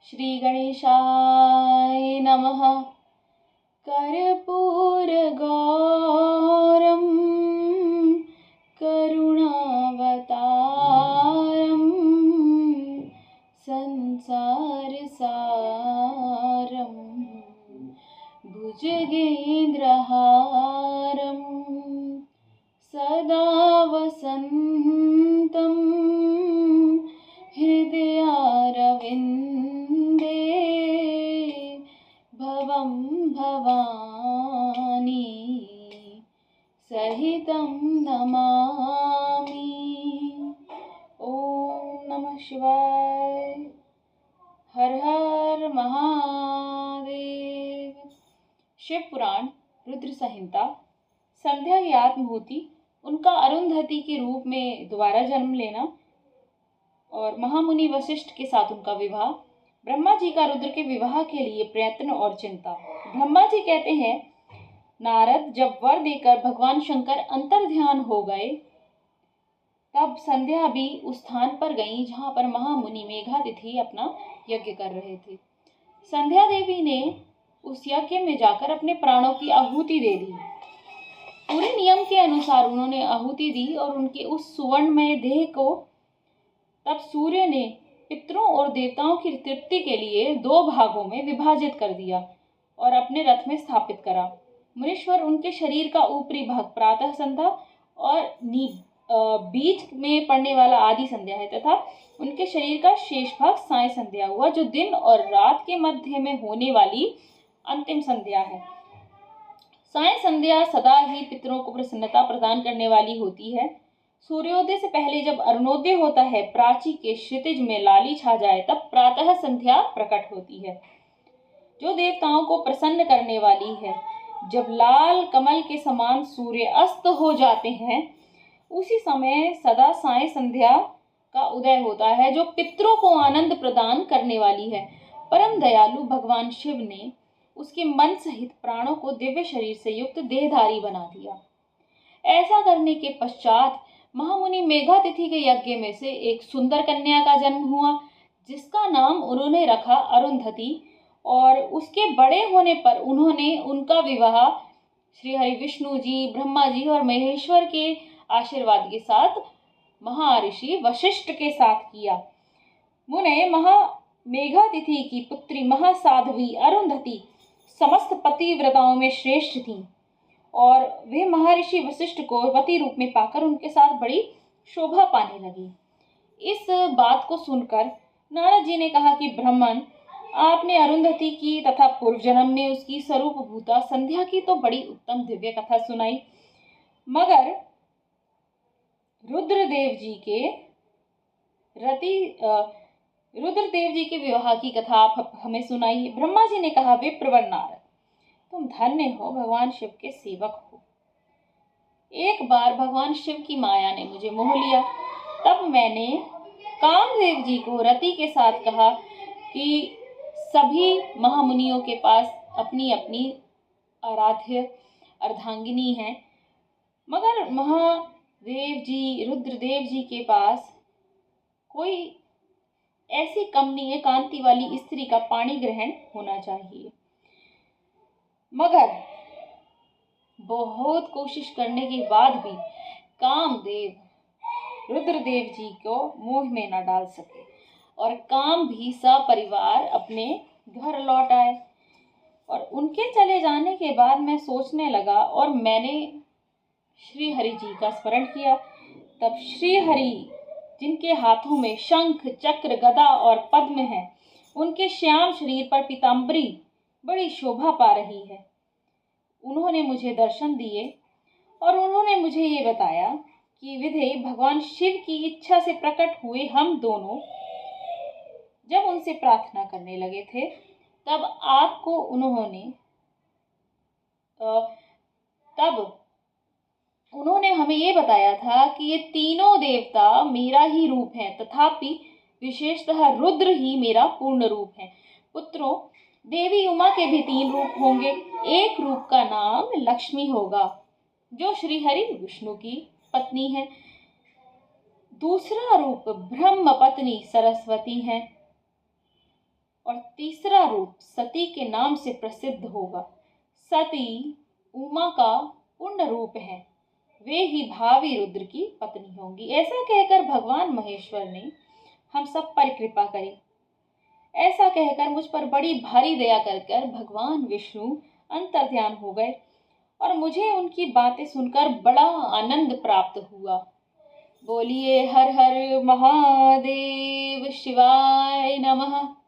श्री गणेशाय नमः। कर्पूरगौरं करुणावतारं संसारसारं भुजगेन्द्रहारं सदा वसन्तं हृदयारविन्दे भवं भवानी सहितं नमामि। ओम नमः शिवाय। हर हर महादेव। शिव पुराण रुद्र संहिता। संध्या की आत्मभूति, उनका अरुंधति के रूप में दोबारा जन्म लेना और महामुनि वशिष्ठ के साथ उनका विवाह, ब्रह्मा जी का रुद्र के विवाह के लिए प्रयत्न और चिंता। ब्रह्मा जी कहते हैं, नारद जब वर देकर भगवान शंकर अंतर्ध्यान हो गए तब संध्या भी उस स्थान पर गई जहां पर महामुनि मेघातिथि अपना यज्ञ कर रहे थे। संध्या देवी ने उस यज्ञ में जाकर अपने प्राणों की आहुति दे दी। पूरे नियम के अनुसार उन्होंने आहुति दी और उनके उस सुवर्णमय देह को तब सूर्य ने पितरों और देवताओं की तृप्ति के लिए 2 भागों में विभाजित कर दिया और अपने रथ में स्थापित करा। मुनीश्वर उनके शरीर का ऊपरी भाग प्रातः संध्या और बीच में पड़ने वाला आदि संध्या है तथा उनके शरीर का शेष भाग साय संध्या हुआ, जो दिन और रात के मध्य में होने वाली अंतिम संध्या है। साय संध्या सदा ही पितरों को प्रसन्नता प्रदान करने वाली होती है। सूर्योदय से पहले जब अरुणोदय होता है, प्राची के क्षितिज में लाली छा जाए, तब प्रातः संध्या प्रकट होती है जो देवताओं को प्रसन्न करने वाली है। जब लाल कमल के समान सूर्य अस्त हो जाते हैं, उसी समय सदा साय संध्या का उदय होता है जो पितरों को आनंद प्रदान करने वाली है। परम दयालु भगवान शिव ने उसके मन सहित प्राणों को दिव्य शरीर से युक्त देहधारी बना दिया। ऐसा करने के पश्चात महामुनि मेघातिथि के यज्ञ में से एक सुंदर कन्या का जन्म हुआ, जिसका नाम उन्होंने रखा अरुंधति, और उसके बड़े होने पर उन्होंने उनका विवाह श्री हरि विष्णु जी, ब्रह्मा जी और महेश्वर के आशीर्वाद के साथ महर्षि वशिष्ठ के साथ किया। मुने मेघातिथि की पुत्री महासाध्वी अरुंधति समस्त पतिव्रताओं में श्रेष्ठ थी और वे महर्षि वशिष्ठ को पति रूप में पाकर उनके साथ बड़ी शोभा पाने लगी। इस बात को सुनकर नारद जी ने कहा कि ब्राह्मण, आपने अरुंधति की तथा पूर्व जन्म में उसकी स्वरूप भूता संध्या की तो बड़ी उत्तम दिव्य कथा सुनाई, मगर रुद्रदेव जी के विवाह की कथा आप हमें सुनाइए। ब्रह्मा जी ने कहा, विप्रवर नारद, तुम धन्य हो, भगवान शिव के सेवक हो। एक बार भगवान शिव की माया ने मुझे मोह लिया। तब मैंने कामदेव जी को रति के साथ कहा कि सभी महामुनियों के पास अपनी अपनी आराध्य अर्धांगिनी है, मगर महादेव जी, रुद्रदेव जी के पास कोई ऐसी कमनीय कांति वाली स्त्री का पाणी ग्रहण होना चाहिए। मगर बहुत कोशिश करने के बाद भी कामदेव रुद्रदेव जी को मोह में न डाल सके और काम भी सपरिवार अपने घर लौट आए। और उनके चले जाने के बाद मैं सोचने लगा और मैंने श्री हरि जी का स्मरण किया। तब श्री हरि, जिनके हाथों में शंख, चक्र, गदा और पद्म है, उनके श्याम शरीर पर पीतांबरी बड़ी शोभा पा रही है, उन्होंने मुझे दर्शन दिए और उन्होंने मुझे ये बताया कि विधे भगवान शिव की इच्छा से प्रकट हुए हम दोनों जब उनसे प्रार्थना करने लगे थे, तब आपको उन्होंने हमें ये बताया था कि ये तीनों देवता मेरा ही रूप है, तथापि विशेषतः रुद्र ही मेरा पूर्ण रूप है। पुत्रों, देवी उमा के भी 3 रूप होंगे। एक रूप का नाम लक्ष्मी होगा, जो श्री हरि विष्णु की पत्नी है। दूसरा रूप ब्रह्म पत्नी सरस्वती है और तीसरा रूप सती के नाम से प्रसिद्ध होगा। सती उमा का पूर्ण रूप है, वे ही भावी रुद्र की पत्नी होंगी। ऐसा कहकर भगवान महेश्वर ने हम सब पर कृपा करी। ऐसा कहकर मुझ पर बड़ी भारी दया कर भगवान विष्णु अंतर्ध्यान हो गए और मुझे उनकी बातें सुनकर बड़ा आनंद प्राप्त हुआ। बोलिए हर हर महादेव, शिवाय नमः।